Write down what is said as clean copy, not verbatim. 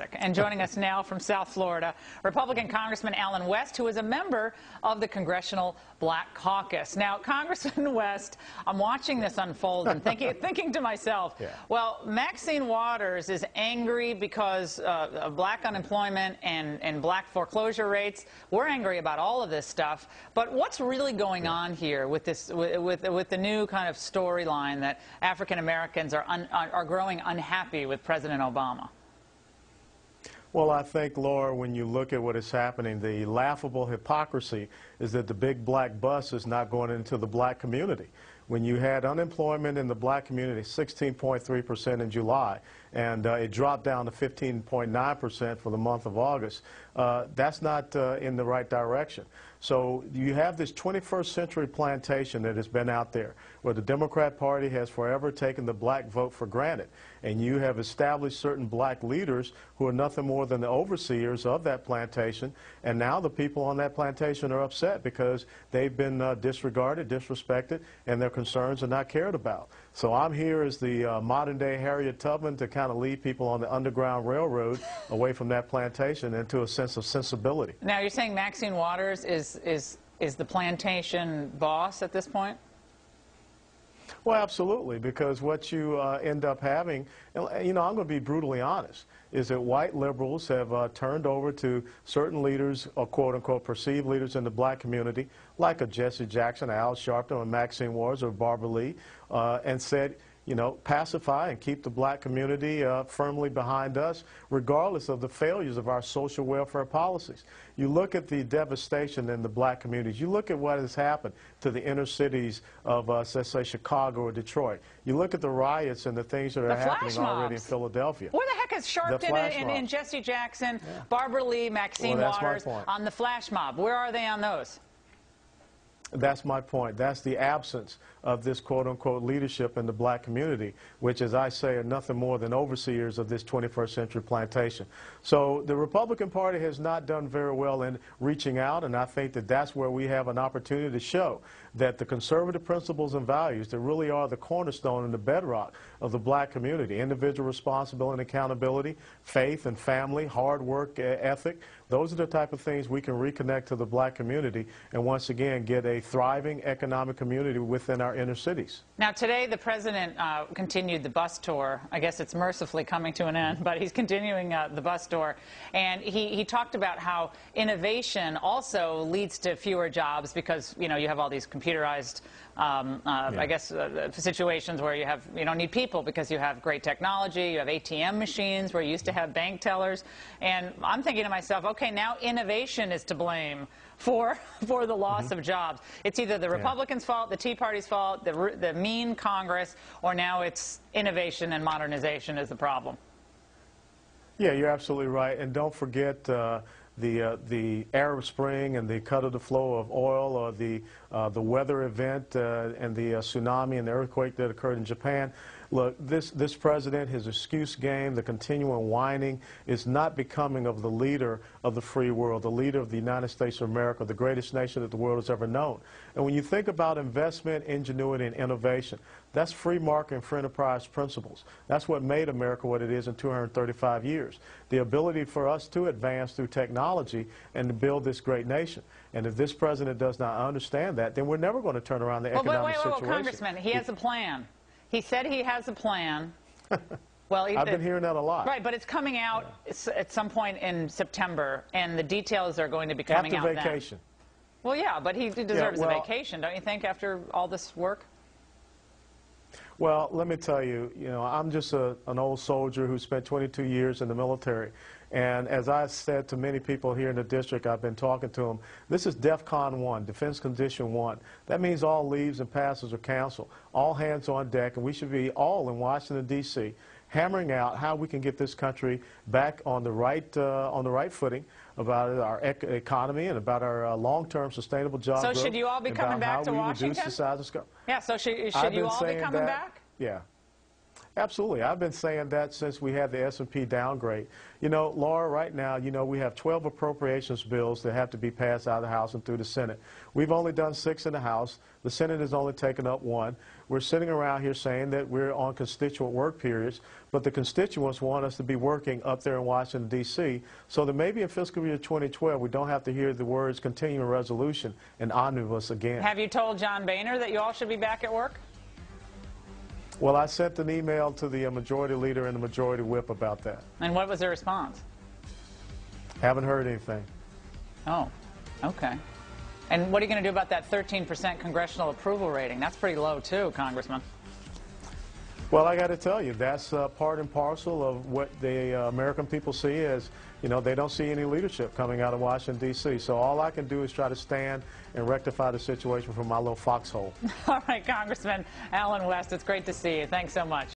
classic. And joining us now from South Florida, Republican Congressman Allen West, who is a member of the Congressional Black Caucus. Now, Congressman West, I'm watching this unfold and thinking to myself, well, Maxine Waters is angry because of black unemployment and black foreclosure rates. We're angry about all of this stuff. But what's really going on here with this, with the new kind of storyline that African Americans are growing unhappy with President Obama? Well, I think, Laura, when you look at what is happening, the laughable hypocrisy is that the big black bus is not going into the black community. When you had unemployment in the black community, 16.3% in July, and it dropped down to 15.9% for the month of August, that's not in the right direction. So you have this 21st century plantation that has been out there, where the Democrat Party has forever taken the black vote for granted. And you have established certain black leaders who are nothing more than the overseers of that plantation. And now the people on that plantation are upset because they've been disregarded, disrespected, and their concerns are not cared about. So I'm here as the modern-day Harriet Tubman to kind of lead people on the Underground Railroad away from that plantation into a sense of sensibility. Now, you're saying Maxine Waters is the plantation boss at this point? Well, absolutely, because what you end up having, you know, I'm going to be brutally honest, is that white liberals have turned over to certain leaders, or quote-unquote perceived leaders in the black community, like a Jesse Jackson, Al Sharpton, or Maxine Waters, or Barbara Lee, and said, you know, pacify and keep the black community firmly behind us, regardless of the failures of our social welfare policies. You look at the devastation in the black communities. You look at what has happened to the inner cities of, let's say, Chicago or Detroit. You look at the riots and the things that are happening already in Philadelphia. Where the heck is Sharpton and Jesse Jackson, Barbara Lee, Maxine Waters on the flash mob? Where are they on those? That's my point. That's the absence of this quote-unquote leadership in the black community, which, as I say, are nothing more than overseers of this 21st century plantation. So the Republican Party has not done very well in reaching out, and I think that that's where we have an opportunity to show that the conservative principles and values that really are the cornerstone and the bedrock of the black community, individual responsibility and accountability, faith and family, hard work ethic, those are the type of things we can reconnect to the black community and once again get a thriving economic community within our inner cities. Now, today the president continued the bus tour. I guess it's mercifully coming to an end, but he's continuing the bus tour. And he talked about how innovation also leads to fewer jobs because, you know, you have all these computerized, I guess, situations where you don't need people because you have great technology, you have ATM machines where you used to have bank tellers. And I'm thinking to myself, okay, now innovation is to blame for the loss of jobs. It's either the Republicans' fault, the Tea Party's fault, the mean Congress, or now it's innovation and modernization is the problem. Yeah, you're absolutely right. And don't forget the Arab Spring and the cut of the flow of oil, or the weather event and the tsunami and the earthquake that occurred in Japan. Look, this president, his excuse game, the continuing whining, is not becoming of the leader of the free world, the leader of the United States of America, the greatest nation that the world has ever known. And when you think about investment, ingenuity, and innovation, that's free market and free enterprise principles. That's what made America what it is in 235 years. The ability for us to advance through technology and to build this great nation. And if this president does not understand that, then we're never going to turn around the economic situation. Congressman, he has a plan. He said he has a plan. Well, I've been hearing that a lot. Right, but it's coming out at some point in September, and the details are going to be coming out then. After vacation. Well, yeah, but he deserves a vacation, don't you think, after all this work? Well, let me tell you, I'm just an old soldier who spent 22 years in the military. And as I said to many people here in the district, I've been talking to them, this is DEFCON 1, Defense Condition 1. That means all leaves and passes are canceled, all hands on deck, and we should be all in Washington, D.C., hammering out how we can get this country back on the right footing about our economy and about our long-term sustainable job growth. So should you all be coming back to Washington? Reduce the size of yeah, so should you all be coming back? Yeah. Absolutely. I've been saying that since we had the S&P downgrade. You know, Laura, right now, you know, we have 12 appropriations bills that have to be passed out of the House and through the Senate. We've only done 6 in the House. The Senate has only taken up 1. We're sitting around here saying that we're on constituent work periods, but the constituents want us to be working up there in Washington, D.C., so that maybe in fiscal year 2012 we don't have to hear the words continuing resolution and omnibus again. Have you told John Boehner that you all should be back at work? Well, I sent an email to the majority leader and the majority whip about that. And what was the response? Haven't heard anything. Oh, okay. And what are you going to do about that 13% congressional approval rating? That's pretty low, too, Congressman. Well, I got to tell you, that's part and parcel of what the American people see as, you know, they don't see any leadership coming out of Washington, D.C. So all I can do is try to stand and rectify the situation from my little foxhole. All right, Congressman Alan West, it's great to see you. Thanks so much.